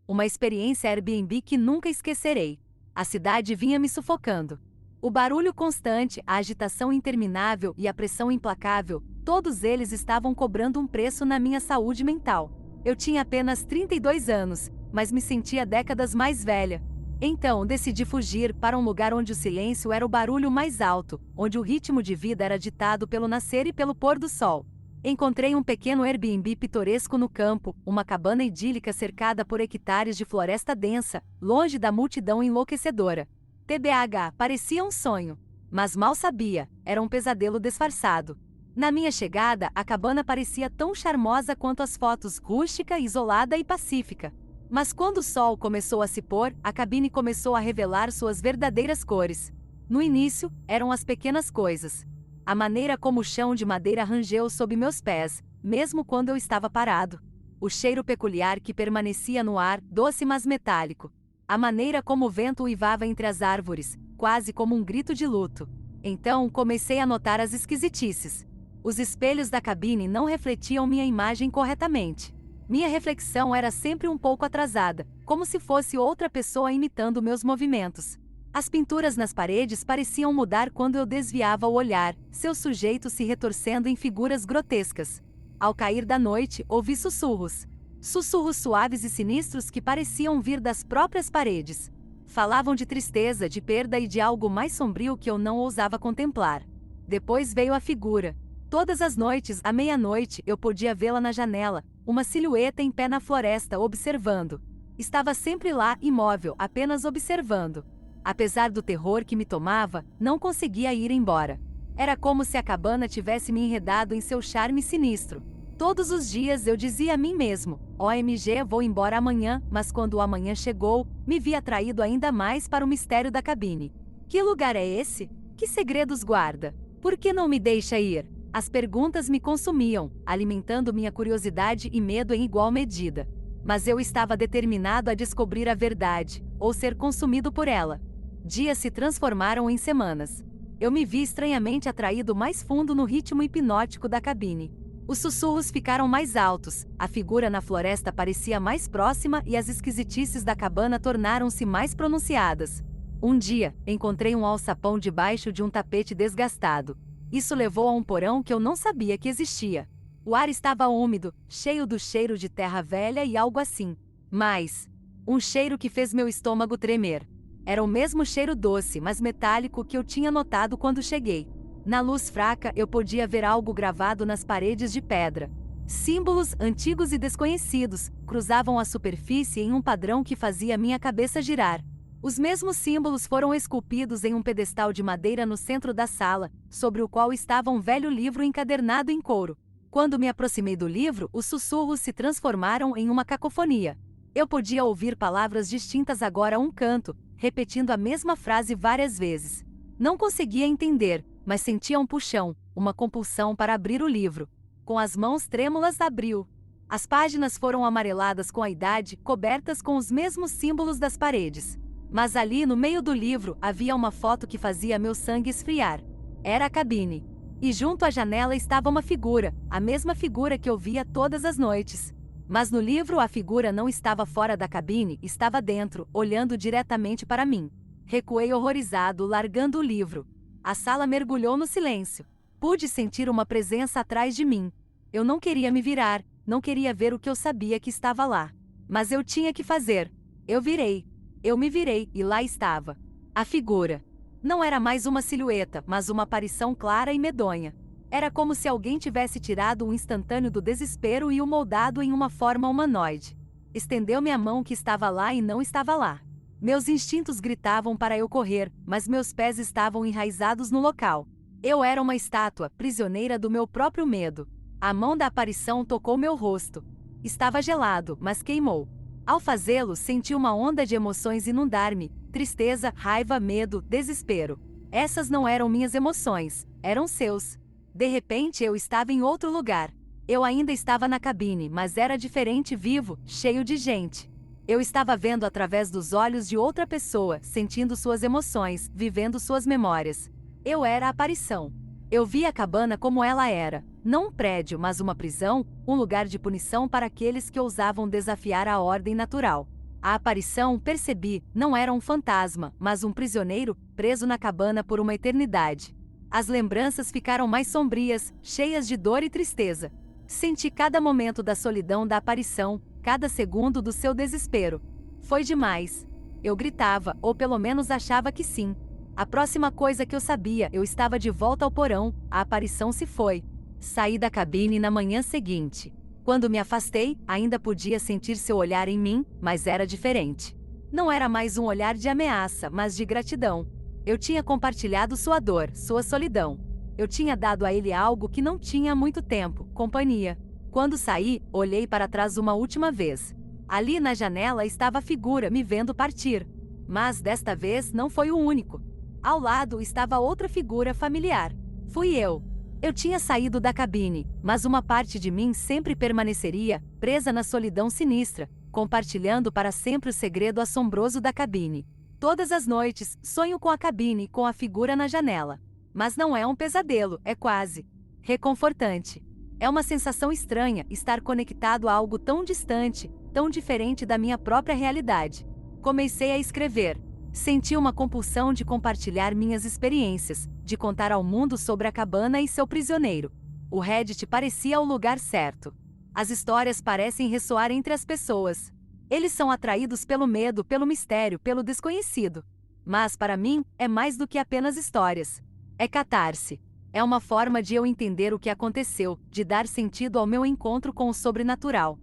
Uma experiência Airbnb que nunca esquecerei. A cidade vinha me sufocando. O barulho constante, a agitação interminável e a pressão implacável, todos eles estavam cobrando um preço na minha saúde mental. Eu tinha apenas 32 anos, mas me sentia décadas mais velha. Então, decidi fugir para um lugar onde o silêncio era o barulho mais alto, onde o ritmo de vida era ditado pelo nascer e pelo pôr do sol. Encontrei um pequeno Airbnb pitoresco no campo, uma cabana idílica cercada por hectares de floresta densa, longe da multidão enlouquecedora. TBH, parecia um sonho. Mas mal sabia, era um pesadelo disfarçado. Na minha chegada, a cabana parecia tão charmosa quanto as fotos, rústica, isolada e pacífica. Mas quando o sol começou a se pôr, a cabine começou a revelar suas verdadeiras cores. No início, eram as pequenas coisas. A maneira como o chão de madeira rangeu sob meus pés, mesmo quando eu estava parado. O cheiro peculiar que permanecia no ar, doce mas metálico. A maneira como o vento uivava entre as árvores, quase como um grito de luto. Então comecei a notar as esquisitices. Os espelhos da cabine não refletiam minha imagem corretamente. Minha reflexão era sempre um pouco atrasada, como se fosse outra pessoa imitando meus movimentos. As pinturas nas paredes pareciam mudar quando eu desviava o olhar, seus sujeitos se retorcendo em figuras grotescas. Ao cair da noite, ouvi sussurros. Sussurros suaves e sinistros que pareciam vir das próprias paredes. Falavam de tristeza, de perda e de algo mais sombrio que eu não ousava contemplar. Depois veio a figura. Todas as noites, à meia-noite, eu podia vê-la na janela, uma silhueta em pé na floresta observando. Estava sempre lá, imóvel, apenas observando. Apesar do terror que me tomava, não conseguia ir embora. Era como se a cabana tivesse me enredado em seu charme sinistro. Todos os dias eu dizia a mim mesmo, OMG, vou embora amanhã, mas quando o amanhã chegou, me vi atraído ainda mais para o mistério da cabine. Que lugar é esse? Que segredos guarda? Por que não me deixa ir? As perguntas me consumiam, alimentando minha curiosidade e medo em igual medida. Mas eu estava determinado a descobrir a verdade, ou ser consumido por ela. Dias se transformaram em semanas. Eu me vi estranhamente atraído mais fundo no ritmo hipnótico da cabine. Os sussurros ficaram mais altos, a figura na floresta parecia mais próxima e as esquisitices da cabana tornaram-se mais pronunciadas. Um dia, encontrei um alçapão debaixo de um tapete desgastado. Isso levou a um porão que eu não sabia que existia. O ar estava úmido, cheio do cheiro de terra velha e algo assim. Mas, um cheiro que fez meu estômago tremer. Era o mesmo cheiro doce, mas metálico que eu tinha notado quando cheguei. Na luz fraca, eu podia ver algo gravado nas paredes de pedra. Símbolos antigos e desconhecidos cruzavam a superfície em um padrão que fazia minha cabeça girar. Os mesmos símbolos foram esculpidos em um pedestal de madeira no centro da sala, sobre o qual estava um velho livro encadernado em couro. Quando me aproximei do livro, os sussurros se transformaram em uma cacofonia. Eu podia ouvir palavras distintas agora a um canto, repetindo a mesma frase várias vezes. Não conseguia entender, mas sentia um puxão, uma compulsão para abrir o livro. Com as mãos trêmulas abriu. As páginas foram amareladas com a idade, cobertas com os mesmos símbolos das paredes. Mas ali no meio do livro havia uma foto que fazia meu sangue esfriar. Era a cabine. E junto à janela estava uma figura, a mesma figura que eu via todas as noites. Mas no livro a figura não estava fora da cabine, estava dentro, olhando diretamente para mim. Recuei horrorizado, largando o livro. A sala mergulhou no silêncio. Pude sentir uma presença atrás de mim. Eu não queria me virar, não queria ver o que eu sabia que estava lá. Mas eu tinha que fazer. Eu virei. Eu me virei, e lá estava. A figura. Não era mais uma silhueta, mas uma aparição clara e medonha. Era como se alguém tivesse tirado um instantâneo do desespero e o moldado em uma forma humanoide. Estendeu-me a mão que estava lá e não estava lá. Meus instintos gritavam para eu correr, mas meus pés estavam enraizados no local. Eu era uma estátua, prisioneira do meu próprio medo. A mão da aparição tocou meu rosto. Estava gelado, mas queimou. Ao fazê-lo, senti uma onda de emoções inundar-me, tristeza, raiva, medo, desespero. Essas não eram minhas emoções, eram seus. De repente eu estava em outro lugar. Eu ainda estava na cabine, mas era diferente, vivo, cheio de gente. Eu estava vendo através dos olhos de outra pessoa, sentindo suas emoções, vivendo suas memórias. Eu era a aparição. Eu via a cabana como ela era, não um prédio, mas uma prisão, um lugar de punição para aqueles que ousavam desafiar a ordem natural. A aparição, percebi, não era um fantasma, mas um prisioneiro, preso na cabana por uma eternidade. As lembranças ficaram mais sombrias, cheias de dor e tristeza. Senti cada momento da solidão da aparição, cada segundo do seu desespero. Foi demais. Eu gritava, ou pelo menos achava que sim. A próxima coisa que eu sabia, eu estava de volta ao porão, a aparição se foi. Saí da cabine na manhã seguinte. Quando me afastei, ainda podia sentir seu olhar em mim, mas era diferente. Não era mais um olhar de ameaça, mas de gratidão. Eu tinha compartilhado sua dor, sua solidão. Eu tinha dado a ele algo que não tinha há muito tempo, companhia. Quando saí, olhei para trás uma última vez. Ali na janela estava a figura me vendo partir. Mas desta vez não foi o único. Ao lado estava outra figura familiar. Fui eu. Eu tinha saído da cabine, mas uma parte de mim sempre permaneceria, presa na solidão sinistra, compartilhando para sempre o segredo assombroso da cabine. Todas as noites, sonho com a cabine, com a figura na janela. Mas não é um pesadelo, é quase reconfortante. É uma sensação estranha estar conectado a algo tão distante, tão diferente da minha própria realidade. Comecei a escrever. Senti uma compulsão de compartilhar minhas experiências, de contar ao mundo sobre a cabana e seu prisioneiro. O Reddit parecia o lugar certo. As histórias parecem ressoar entre as pessoas. Eles são atraídos pelo medo, pelo mistério, pelo desconhecido. Mas para mim, é mais do que apenas histórias. É catarse. É uma forma de eu entender o que aconteceu, de dar sentido ao meu encontro com o sobrenatural.